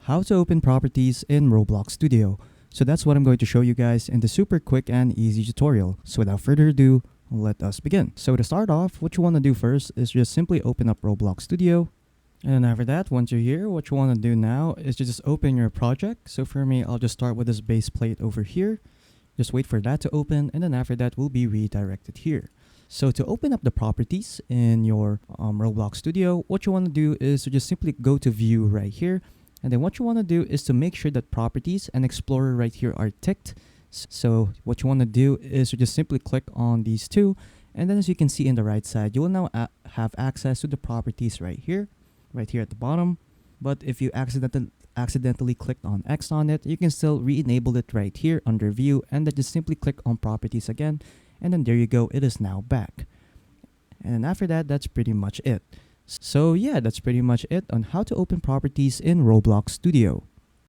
how to open properties in Roblox Studio. So that's what I'm going to show you guys in the super quick and easy tutorial. So without further ado, let us begin. So to start off, what you want to do first is just simply open up Roblox Studio. And after that, once you're here, what you want to do now is to just open your project. So for me, I'll just start with this base plate over here. Just wait for that to open, and then after that, we'll be redirected here. So to open up the properties in your Roblox Studio, what you want to do is to just simply go to View right here. And then what you want to do is to make sure that Properties and Explorer right here are ticked. So what you want to do is to just simply click on these two. And then as you can see in the right side, you will now have access to the properties right here at the bottom. But if you accidentally clicked on X on it, you can still re-enable it right here under View, and then just simply click on Properties again, and then there you go, it is now back. And then after that, that's pretty much it. So yeah, that's pretty much it on how to open properties in Roblox Studio.